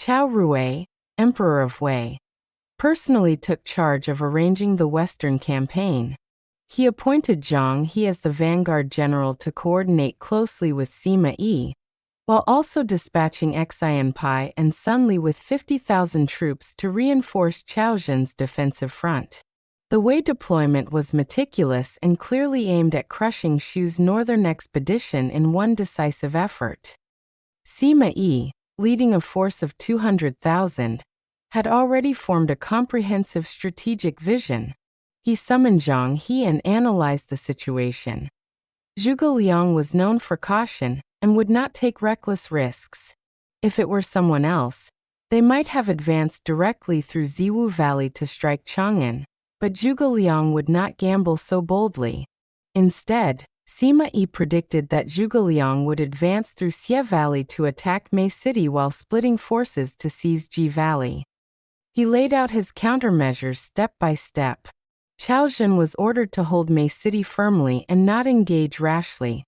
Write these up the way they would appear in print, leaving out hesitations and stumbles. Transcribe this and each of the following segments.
Chao Rui, Emperor of Wei, personally took charge of arranging the Western campaign. He appointed Zhang He as the vanguard general to coordinate closely with Sima Yi, while also dispatching Xianpai and Sun Li with 50,000 troops to reinforce Chaozhen's defensive front. The Wei deployment was meticulous and clearly aimed at crushing Shu's northern expedition in one decisive effort. Sima Yi, leading a force of 200,000, had already formed a comprehensive strategic vision. He summoned Zhang He and analyzed the situation. Zhuge Liang was known for caution and would not take reckless risks. If it were someone else, they might have advanced directly through Ziwu Valley to strike Chang'an, but Zhuge Liang would not gamble so boldly. Instead, Sima Yi predicted that Zhuge Liang would advance through Xie Valley to attack Mei City while splitting forces to seize Ji Valley. He laid out his countermeasures step by step. Chaozhen was ordered to hold Mei City firmly and not engage rashly.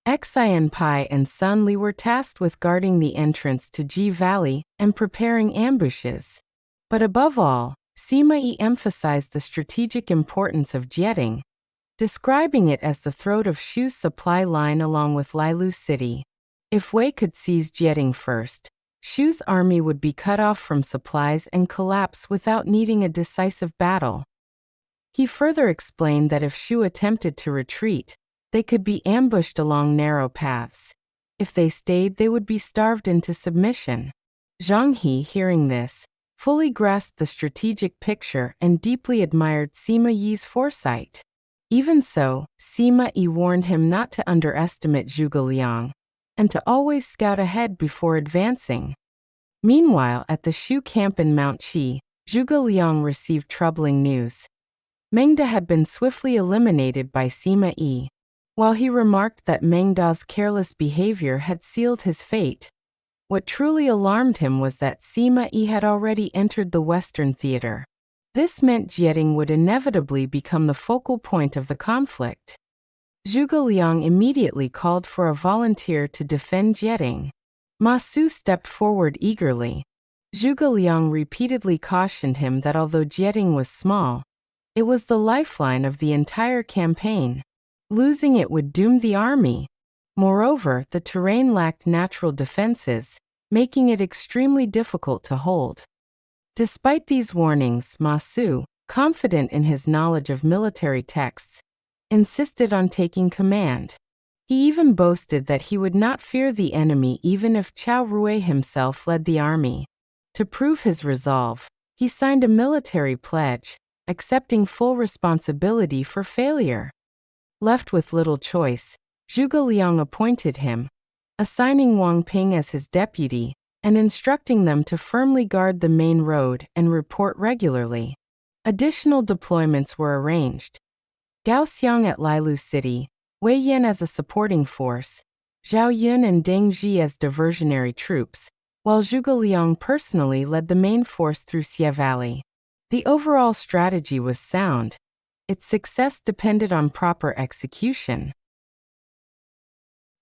Xianpai and Sun Li were tasked with guarding the entrance to Ji Valley and preparing ambushes. But above all, Sima Yi emphasized the strategic importance of Jieting, describing it as the throat of Shu's supply line along with Lilu City. If Wei could seize Jieting first, Shu's army would be cut off from supplies and collapse without needing a decisive battle. He further explained that if Shu attempted to retreat, they could be ambushed along narrow paths. If they stayed, they would be starved into submission. Zhang He, hearing this, fully grasped the strategic picture and deeply admired Sima Yi's foresight. Even so, Sima Yi warned him not to underestimate Zhuge Liang, and to always scout ahead before advancing. Meanwhile, at the Shu camp in Mount Qi, Zhuge Liang received troubling news. Meng Da had been swiftly eliminated by Sima Yi. While he remarked that Meng Da's careless behavior had sealed his fate, what truly alarmed him was that Sima Yi had already entered the Western theater. This meant Jieting would inevitably become the focal point of the conflict. Zhuge Liang immediately called for a volunteer to defend Jieting. Ma Su stepped forward eagerly. Zhuge Liang repeatedly cautioned him that although Jieting was small, it was the lifeline of the entire campaign. Losing it would doom the army. Moreover, the terrain lacked natural defenses, making it extremely difficult to hold. Despite these warnings, Ma Su, confident in his knowledge of military texts, insisted on taking command. He even boasted that he would not fear the enemy even if Chao Rui himself led the army. To prove his resolve, he signed a military pledge, accepting full responsibility for failure. Left with little choice, Zhuge Liang appointed him, assigning Wang Ping as his deputy, and instructing them to firmly guard the main road and report regularly. Additional deployments were arranged. Gao Xiang at Lilu City, Wei Yan as a supporting force, Zhao Yun and Deng Zhi as diversionary troops, while Zhuge Liang personally led the main force through Xie Valley. The overall strategy was sound. Its success depended on proper execution.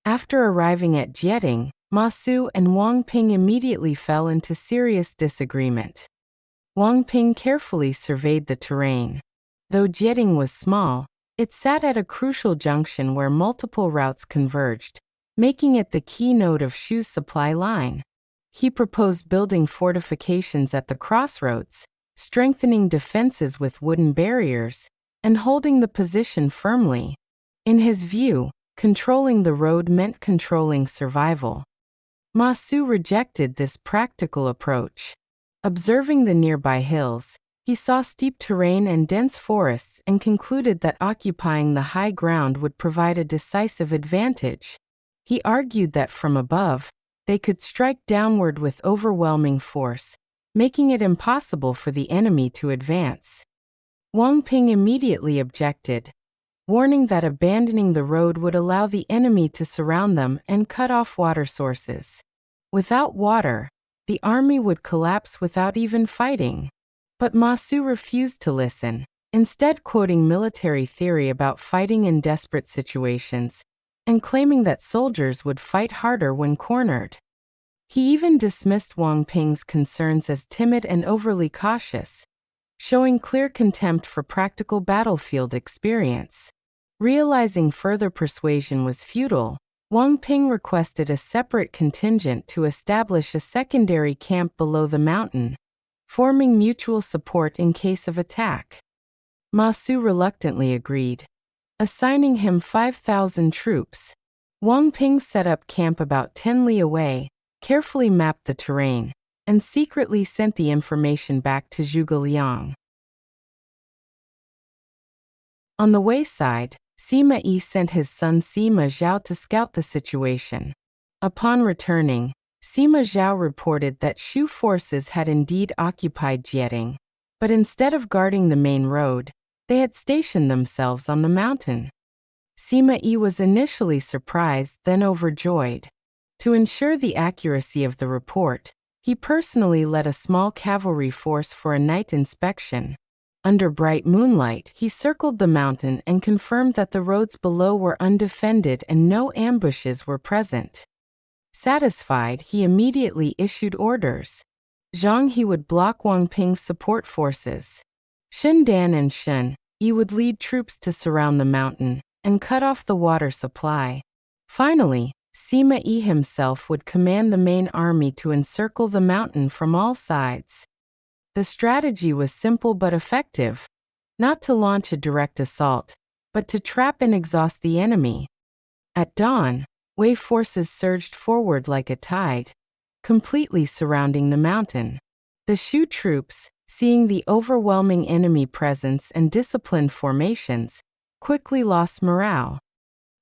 After arriving at Jieting, Ma Su and Wang Ping immediately fell into serious disagreement. Wang Ping carefully surveyed the terrain. Though Jieting was small, it sat at a crucial junction where multiple routes converged, making it the key node of Shu's supply line. He proposed building fortifications at the crossroads, strengthening defenses with wooden barriers, and holding the position firmly. In his view, controlling the road meant controlling survival. Ma Su rejected this practical approach. Observing the nearby hills, he saw steep terrain and dense forests and concluded that occupying the high ground would provide a decisive advantage. He argued that from above, they could strike downward with overwhelming force, making it impossible for the enemy to advance. Wang Ping immediately objected, warning that abandoning the road would allow the enemy to surround them and cut off water sources. Without water, the army would collapse without even fighting. But Ma Su refused to listen, instead quoting military theory about fighting in desperate situations, and claiming that soldiers would fight harder when cornered. He even dismissed Wang Ping's concerns as timid and overly cautious, showing clear contempt for practical battlefield experience. Realizing further persuasion was futile, Wang Ping requested a separate contingent to establish a secondary camp below the mountain, forming mutual support in case of attack. Ma Su reluctantly agreed, assigning him 5,000 troops. Wang Ping set up camp about 10 li away, carefully mapped the terrain, and secretly sent the information back to Zhuge Liang. On the wayside, Sima Yi sent his son Sima Zhao to scout the situation. Upon returning, Sima Zhao reported that Shu forces had indeed occupied Jieting, but instead of guarding the main road, they had stationed themselves on the mountain. Sima Yi was initially surprised, then overjoyed. To ensure the accuracy of the report, he personally led a small cavalry force for a night inspection. Under bright moonlight, he circled the mountain and confirmed that the roads below were undefended and no ambushes were present. Satisfied, he immediately issued orders. Zhang He would block Wang Ping's support forces. Shen Dan and Shen Yi would lead troops to surround the mountain and cut off the water supply. Finally, Sima Yi himself would command the main army to encircle the mountain from all sides. The strategy was simple but effective, not to launch a direct assault, but to trap and exhaust the enemy. At dawn, Wei forces surged forward like a tide, completely surrounding the mountain. The Shu troops, seeing the overwhelming enemy presence and disciplined formations, quickly lost morale.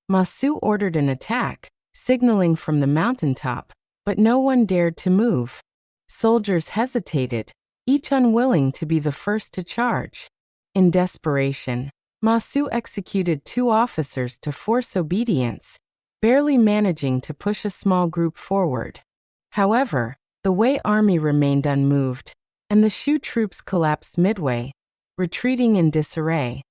Ma Su ordered an attack, signaling from the mountaintop, but no one dared to move. Soldiers hesitated, each unwilling to be the first to charge. In desperation, Ma Su executed 2 officers to force obedience, barely managing to push a small group forward. However, the Wei army remained unmoved, and the Shu troops collapsed midway, retreating in disarray.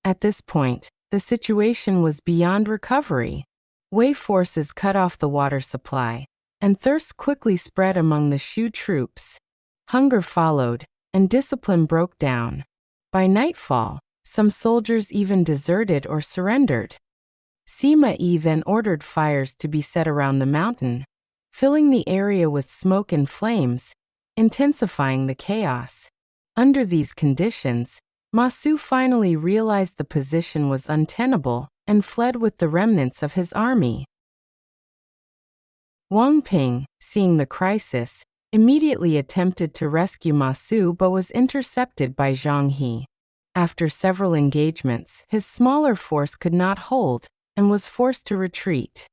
At this point, the situation was beyond recovery. Wei forces cut off the water supply, and thirst quickly spread among the Shu troops. Hunger followed, and discipline broke down. By nightfall, some soldiers even deserted or surrendered. Sima Yi then ordered fires to be set around the mountain, filling the area with smoke and flames, intensifying the chaos. Under these conditions, Ma Su finally realized the position was untenable and fled with the remnants of his army. Wang Ping, seeing the crisis, immediately attempted to rescue Ma Su but was intercepted by Zhang He. After several engagements, his smaller force could not hold and was forced to retreat.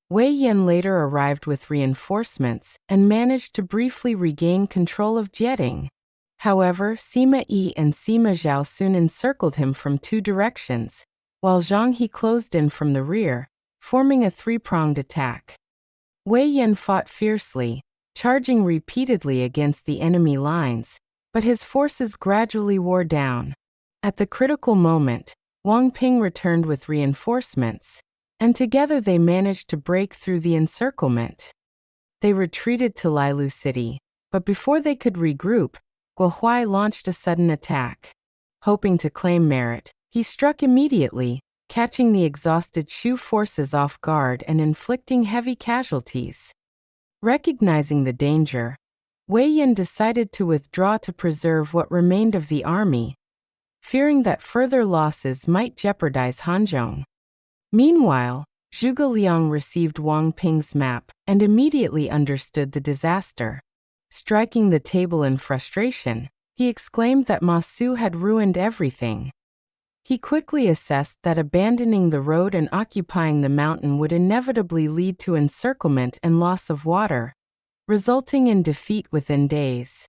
Wei Yan later arrived with reinforcements and managed to briefly regain control of Jieting. However, Sima Yi and Sima Zhao soon encircled him from 2 directions, while Zhang He closed in from the rear, forming a 3-pronged attack. Wei Yan fought fiercely, charging repeatedly against the enemy lines, but his forces gradually wore down. At the critical moment, Wang Ping returned with reinforcements, and together they managed to break through the encirclement. They retreated to Lilu City, but before they could regroup, Guo Huai launched a sudden attack. Hoping to claim merit, he struck immediately, catching the exhausted Shu forces off guard and inflicting heavy casualties. Recognizing the danger, Wei Yan decided to withdraw to preserve what remained of the army, fearing that further losses might jeopardize Hanzhong. Meanwhile, Zhuge Liang received Wang Ping's map and immediately understood the disaster. Striking the table in frustration, he exclaimed that Ma Su had ruined everything. He quickly assessed that abandoning the road and occupying the mountain would inevitably lead to encirclement and loss of water, resulting in defeat within days.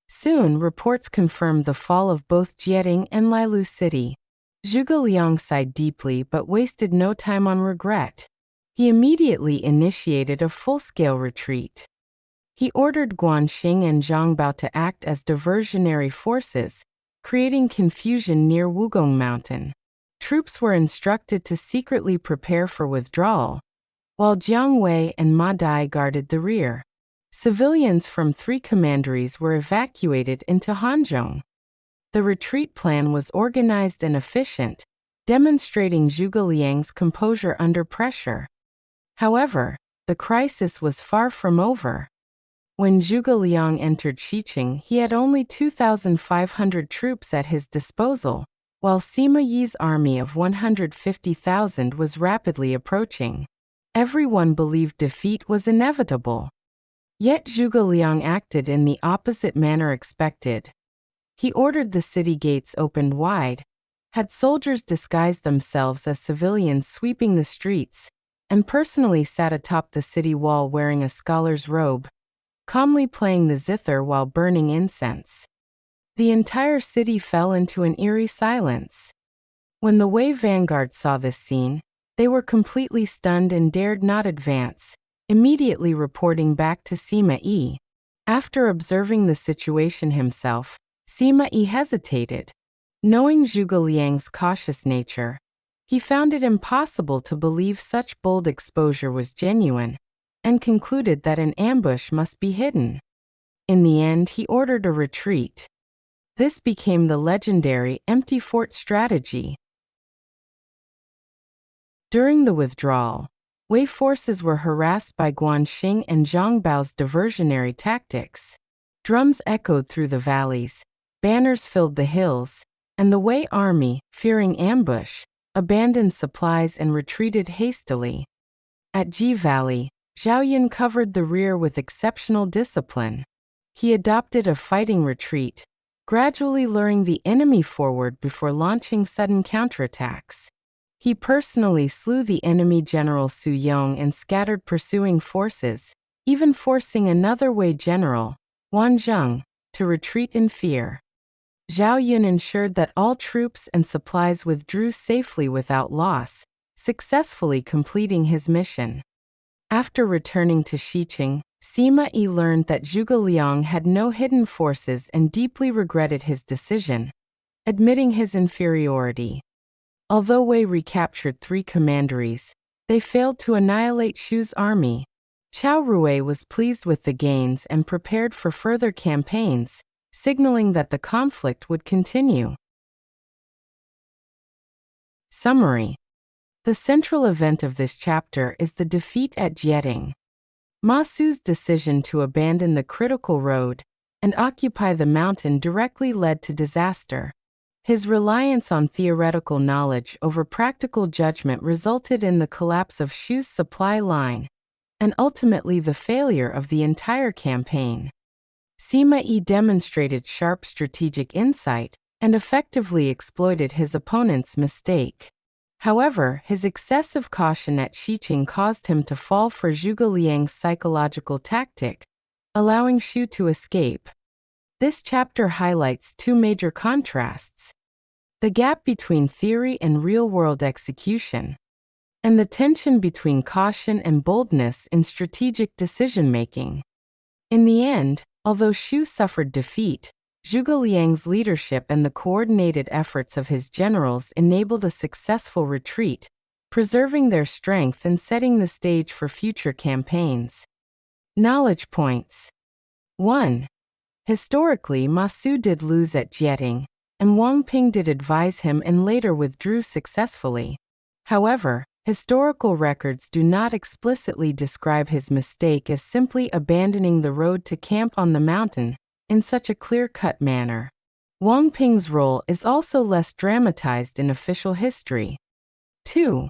Soon, reports confirmed the fall of both Jieting and Lilu City. Zhuge Liang sighed deeply but wasted no time on regret. He immediately initiated a full-scale retreat. He ordered Guanxing and Zhang Bao to act as diversionary forces, creating confusion near Wugong Mountain. Troops were instructed to secretly prepare for withdrawal, while Jiang Wei and Ma Dai guarded the rear. Civilians from 3 commanderies were evacuated into Hanzhong. The retreat plan was organized and efficient, demonstrating Zhuge Liang's composure under pressure. However, the crisis was far from over. When Zhuge Liang entered Xiqing, he had only 2,500 troops at his disposal, while Sima Yi's army of 150,000 was rapidly approaching. Everyone believed defeat was inevitable. Yet Zhuge Liang acted in the opposite manner expected. He ordered the city gates opened wide, had soldiers disguise themselves as civilians sweeping the streets, and personally sat atop the city wall wearing a scholar's robe, calmly playing the zither while burning incense. The entire city fell into an eerie silence. When the Wei vanguard saw this scene, they were completely stunned and dared not advance, immediately reporting back to Sima Yi. After observing the situation himself, Sima Yi hesitated. Knowing Zhuge Liang's cautious nature, he found it impossible to believe such bold exposure was genuine, and concluded that an ambush must be hidden. In the end, he ordered a retreat. This became the legendary empty fort strategy. During the withdrawal, Wei forces were harassed by Guanxing and Zhang Bao's diversionary tactics. Drums echoed through the valleys, banners filled the hills, and the Wei army, fearing ambush, abandoned supplies and retreated hastily. At Ji Valley, Zhao Yun covered the rear with exceptional discipline. He adopted a fighting retreat, gradually luring the enemy forward before launching sudden counterattacks. He personally slew the enemy general Su Yong and scattered pursuing forces, even forcing another Wei general, Wan Zheng, to retreat in fear. Zhao Yun ensured that all troops and supplies withdrew safely without loss, successfully completing his mission. After returning to Xiqing, Sima Yi learned that Zhuge Liang had no hidden forces and deeply regretted his decision, admitting his inferiority. Although Wei recaptured 3 commanderies, they failed to annihilate Shu's army. Qiao Rui was pleased with the gains and prepared for further campaigns, signaling that the conflict would continue. Summary. The central event of this chapter is the defeat at Jieting. Ma Su's decision to abandon the critical road and occupy the mountain directly led to disaster. His reliance on theoretical knowledge over practical judgment resulted in the collapse of Shu's supply line, and ultimately the failure of the entire campaign. Sima Yi demonstrated sharp strategic insight and effectively exploited his opponent's mistake. However, his excessive caution at Xiqing caused him to fall for Zhuge Liang's psychological tactic, allowing Shu to escape. This chapter highlights 2 major contrasts: the gap between theory and real-world execution, and the tension between caution and boldness in strategic decision-making. In the end, although Shu suffered defeat, Zhuge Liang's leadership and the coordinated efforts of his generals enabled a successful retreat, preserving their strength and setting the stage for future campaigns. Knowledge points. 1. Historically, Ma Su did lose at Jieting, and Wang Ping did advise him and later withdrew successfully. However, historical records do not explicitly describe his mistake as simply abandoning the road to camp on the mountain in such a clear-cut manner. Wang Ping's role is also less dramatized in official history. 2.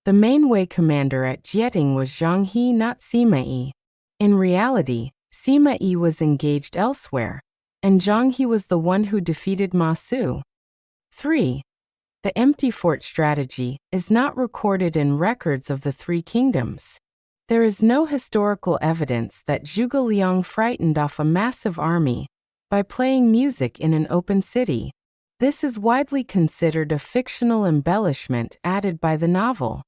The main Wei commander at Jieting was Zhang He, not Sima Yi. In reality, Sima Yi was engaged elsewhere, and Zhang He was the one who defeated Ma Su. 3. The empty fort strategy is not recorded in records of the 3 kingdoms. There is no historical evidence that Zhuge Liang frightened off a massive army by playing music in an open city. This is widely considered a fictional embellishment added by the novel.